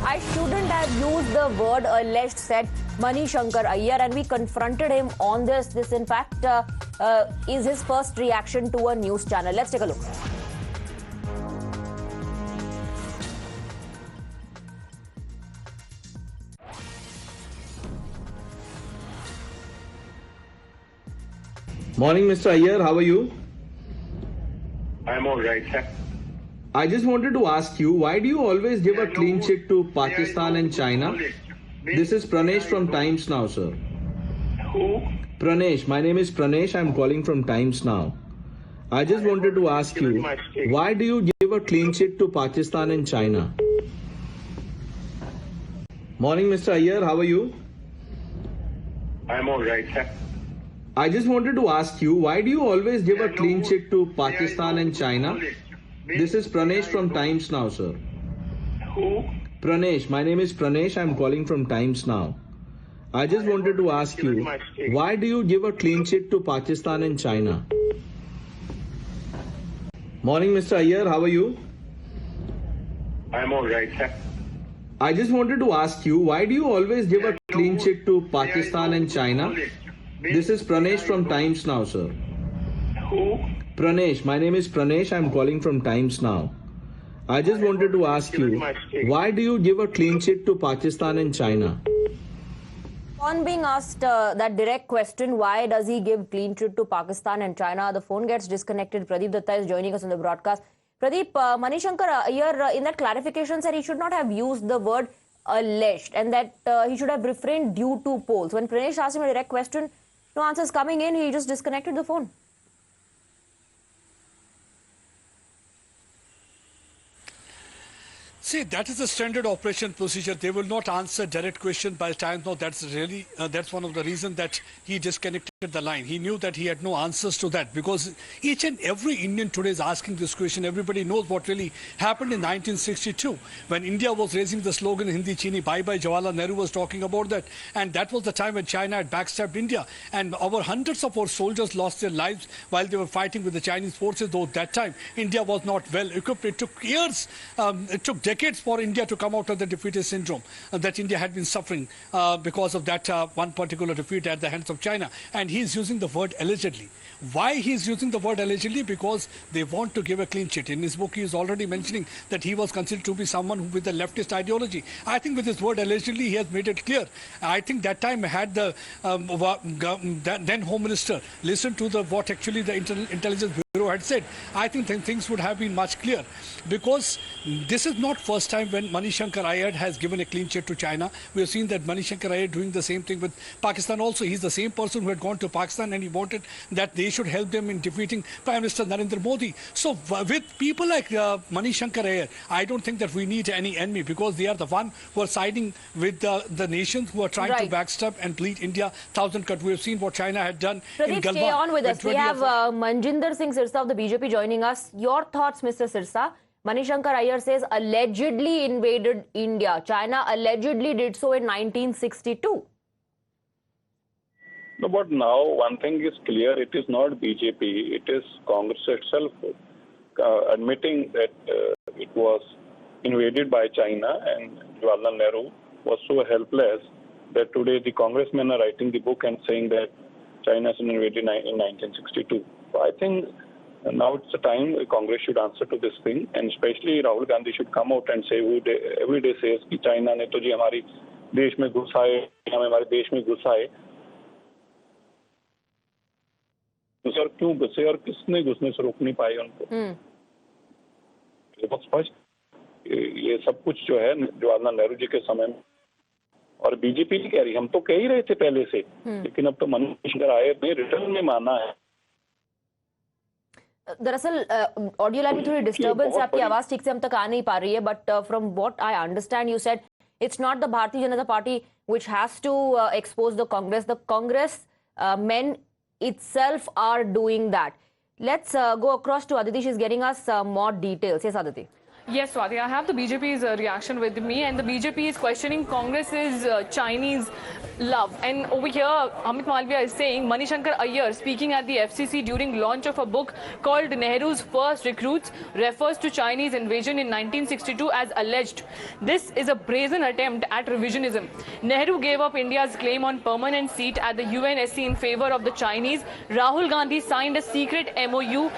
I shouldn't have used the word alleged, said Shankar Aiyar, and we confronted him on this. This, in fact, is his first reaction to a news channel. Let's take a look. Morning, Mr. Aiyar. How are you? I'm all right, sir. I just wanted to ask you, why do you always give a clean sheet to Pakistan and China? This is Pranesh from Times Now, sir. Who? Pranesh. My name is Pranesh. I'm calling from Times Now. I just wanted to ask you, why do you give a clean sheet to Pakistan and China? Morning, Mr. Aiyar. How are you? I'm all right, sir. I just wanted to ask you, why do you always give a clean sheet to Pakistan and China? This is Pranesh from Times Now, sir. Who? Pranesh. My name is Pranesh. I'm calling from Times Now. I just wanted to ask you, why do you give a clean sheet to Pakistan and China? Morning, Mr. Aiyar. How are you? I'm all right, sir. I just wanted to ask you, why do you always give a clean sheet to Pakistan and China? This is Pranesh from Times Now, sir. Who? Pranesh. My name is Pranesh. I'm calling from Times Now. I just wanted to ask you, why do you give a clean sheet to Pakistan and China? On being asked that direct question, why does he give clean sheet to Pakistan and China, the phone gets disconnected. Pradeep Datta is joining us on the broadcast. Pradeep, Shankar Aiyar in that clarification said he should not have used the word alleged and that he should have refrained due to polls. When Pranesh asked him a direct question, no answers coming in, he just disconnected the phone. See, that is a standard operation procedure. They will not answer direct question by time. No, that's really, that's one of the reasons that he disconnected the line. He knew that he had no answers to that because each and every Indian today is asking this question. Everybody knows what really happened in 1962 when India was raising the slogan Hindi Chini Bye Bye. Jawaharlal Nehru was talking about that. And that was the time when China had backstabbed India. And hundreds of our soldiers lost their lives while they were fighting with the Chinese forces. Though at that time, India was not well equipped. It took years, it took decades for India to come out of the defeatist syndrome that India had been suffering because of that one particular defeat at the hands of China. And he's using the word allegedly. Why he's using the word allegedly? Because they want to give a clean sheet. In his book, he is already mentioning that he was considered to be someone with a leftist ideology. I think with his word allegedly, he has made it clear. I think that time had the then Home Minister listened to what actually the intelligence bureau had said, I think things would have been much clearer. Because this is not first time when Shankar Aiyar has given a clean sheet to China. We have seen that Shankar Aiyar doing the same thing with Pakistan also. He's the same person who had gone to Pakistan and he wanted that they should help them in defeating Prime Minister Narendra Modi. So with people like Shankar Aiyar, I don't think that we need any enemy because they are the one who are siding with the nations who are trying to backstab and bleed India 1,000 cut. We have seen what China had done in Galwan. Stay on with us. We have Manjinder Singh Sirsa of the BJP joining us. Your thoughts, Mr. Sirsa? Shankar Aiyar says allegedly invaded India. China allegedly did so in 1962. No, but now one thing is clear. It is not BJP. It is Congress itself admitting that it was invaded by China, and Jawaharlal Nehru was so helpless that today the congressmen are writing the book and saying that China has been invaded in 1962. So I think now it's the time Congress should answer to this thing, and especially Rahul Gandhi should come out and say every day says कि China ने तो जी हमारी देश में घुसा है, हमारे देश में घुसा है, सर क्यों घुसे और किसने घुसने से रोक नहीं पाए उनको? ये बहुत स्पष्ट ये सब कुछ जो है जवाहरलाल नेहरू जी के समय में और बीजेपी नहीं कह रही, हम तो कह ही रहे थे पहले से, लेकिन अब तो शंकर आयर ने रिटर्न में माना है. दरअसल ऑडियो लाइन में थोड़ी डिस्टर्बेंस है, आपकी आवाज ठीक से हम तक आ नहीं पा रही है, but from what I understand you said it's not the Bharatiya Janata Party which has to expose the Congress men itself are doing that. Let's go across to Aditi. She's getting us more details. Yes, Aditi. Yes, Swati, I have the BJP's reaction with me, and the BJP is questioning Congress's Chinese love. And over here, Amit Malviya is saying Mani Shankar Aiyar, speaking at the FCC during launch of a book called Nehru's First Recruits, refers to Chinese invasion in 1962 as alleged. This is a brazen attempt at revisionism. Nehru gave up India's claim on permanent seat at the UNSC in favor of the Chinese. Rahul Gandhi signed a secret MOU,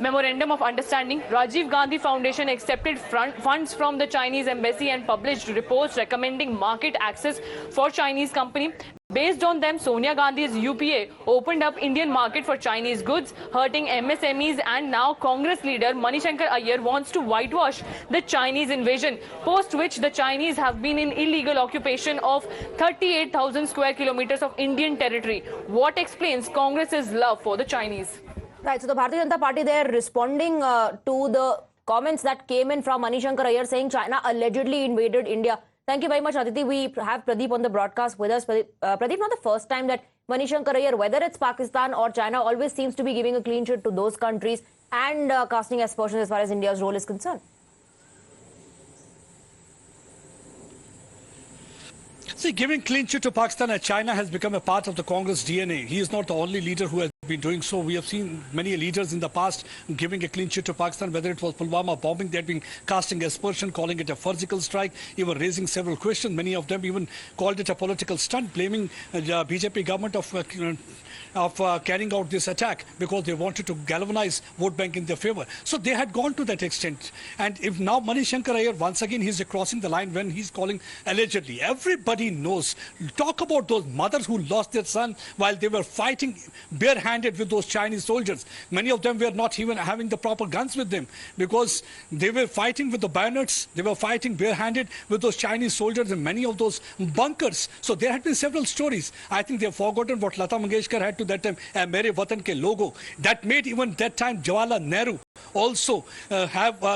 Memorandum of Understanding. Rajiv Gandhi Foundation accepted funds from the Chinese embassy and published reports recommending market access for Chinese company. Based on them, Sonia Gandhi's UPA opened up Indian market for Chinese goods, hurting MSMEs, and now Congress leader Mani Shankar Aiyar wants to whitewash the Chinese invasion, post which the Chinese have been in illegal occupation of 38,000 square kilometers of Indian territory. What explains Congress's love for the Chinese? Right, so the Bharatiya Janata Party, they're responding to the comments that came in from Mani Shankar Aiyar saying China allegedly invaded India. Thank you very much, Aditi. We have Pradeep on the broadcast with us. Pradeep, not the first time that Mani Shankar Aiyar, whether it's Pakistan or China, always seems to be giving a clean sheet to those countries and casting aspersions as far as India's role is concerned. See, giving clean sheet to Pakistan and China has become a part of the Congress DNA. He is not the only leader who has been doing so. We have seen many leaders in the past giving a clean sheet to Pakistan, whether it was Pulwama bombing, they had been casting aspersion, calling it a surgical strike, even raising several questions. Many of them even called it a political stunt, blaming the BJP government of carrying out this attack because they wanted to galvanize vote bank in their favor. So they had gone to that extent. And if now Mani Shankar Aiyar, once again, he's crossing the line when he's calling allegedly. Everybody knows. Talk about those mothers who lost their son while they were fighting barehanded with those Chinese soldiers. Many of them were not even having the proper guns with them because they were fighting with the bayonets. They were fighting barehanded with those Chinese soldiers in many of those bunkers. So there had been several stories. I think they've forgotten what Lata Mangeshkar had to that time, Mere Watan Ke Logo. That made even that time Jawaharlal Nehru also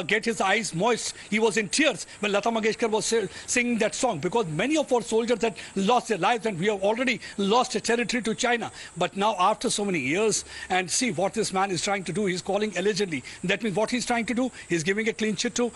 get his eyes moist. He was in tears when Lata Mangeshkar was singing that song because many of our soldiers had lost their lives and we have already lost a territory to China. But now after so many years, and see what this man is trying to do, he's calling allegedly. That means what he's trying to do, he's giving a clean sheet to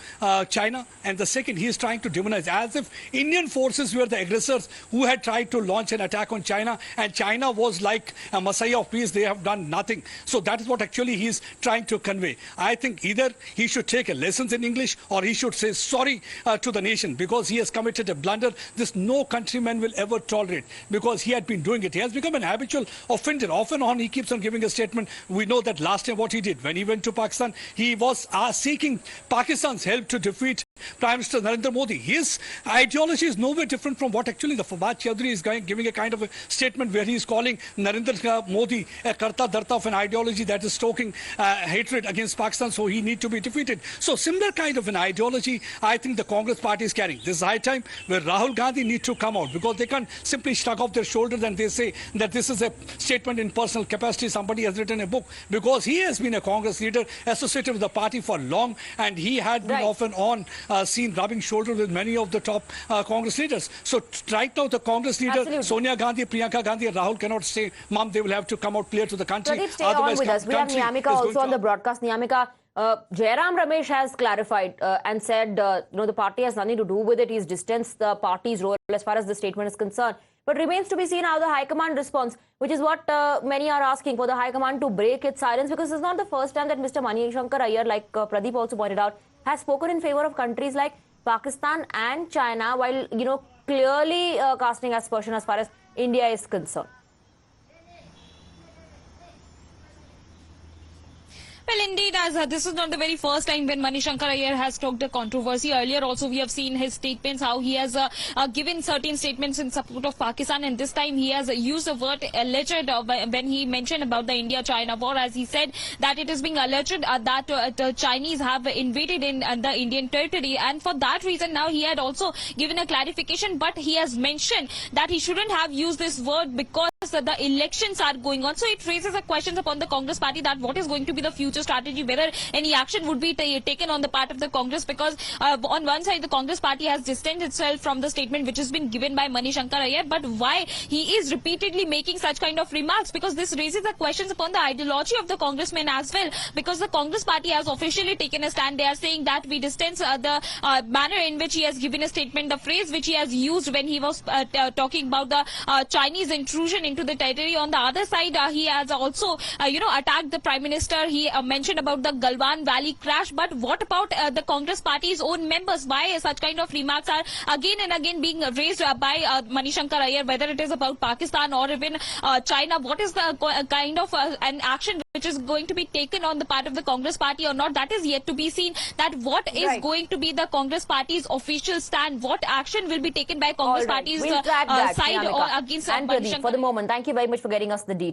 China. And the second, he is trying to demonize as if Indian forces were the aggressors who had tried to launch an attack on China and China was like a messiah of peace. They have done nothing. So that is what actually he's trying to convey. I think either he should take a lessons in English or he should say sorry to the nation because he has committed a blunder. This no countryman will ever tolerate because he had been doing it. He has become an habitual offender. Off and on, he keeps on giving a statement. We know that last time what he did when he went to Pakistan, he was seeking Pakistan's help to defeat Prime Minister Narendra Modi. His ideology is nowhere different from what actually the Fawad Chaudhry is giving a kind of a statement where he is calling Narendra Modi a karta darta of an ideology that is stoking hatred against Pakistan, so he need to be defeated. So similar kind of an ideology I think the Congress party is carrying. This is high time where Rahul Gandhi need to come out because they can't simply shrug off their shoulders and they say that this is a statement in personal capacity. Somebody has written a book because he has been a Congress leader associated with the party for long and he had been off and on seen rubbing shoulders with many of the top Congress leaders. So right now the Congress leader Sonia Gandhi, Priyanka Gandhi and Rahul cannot say, Mom, they will have to come out clear to the country. Pradeep, stay on with us. We have Niyamika also on the broadcast. Niyamika, Jairam Ramesh has clarified and said, the party has nothing to do with it. He's distanced the party's role as far as the statement is concerned. But remains to be seen how the High Command responds, which is what many are asking for the High Command to break its silence because it's not the first time that Mr. Mani Shankar Aiyar, like Pradeep also pointed out, has spoken in favor of countries like Pakistan and China while, clearly casting aspersion as far as India is concerned. Well, indeed, as this is not the very first time when Mani Shankar Aiyar has stoked a controversy. Earlier also we have seen his statements, how he has given certain statements in support of Pakistan, and this time he has used the word alleged when he mentioned about the India-China war, as he said that it is being alleged that the Chinese have invaded in the Indian territory, and for that reason now he had also given a clarification, but he has mentioned that he shouldn't have used this word because the elections are going on. So it raises a questions upon the Congress party that what is going to be the future future strategy, whether any action would be taken on the part of the Congress, because on one side the Congress party has distanced itself from the statement which has been given by Shankar Aiyar, but why he is repeatedly making such kind of remarks? Because this raises the questions upon the ideology of the congressmen as well, because the Congress party has officially taken a stand. They are saying that we distance the manner in which he has given a statement, the phrase which he has used when he was talking about the Chinese intrusion into the territory. On the other side, he has also attacked the Prime Minister. He mentioned about the Galwan Valley crash. But what about the Congress party's own members? Why such kind of remarks are again and again being raised by Shankar Aiyar, whether it is about Pakistan or even China? What is the kind of an action which is going to be taken on the part of the Congress party or not? That is yet to be seen. That what is going to be the Congress party's official stand? What action will be taken by Congress party's We'll track that, side or Shinamika against and Pradeep. For the moment, thank you very much for getting us the details.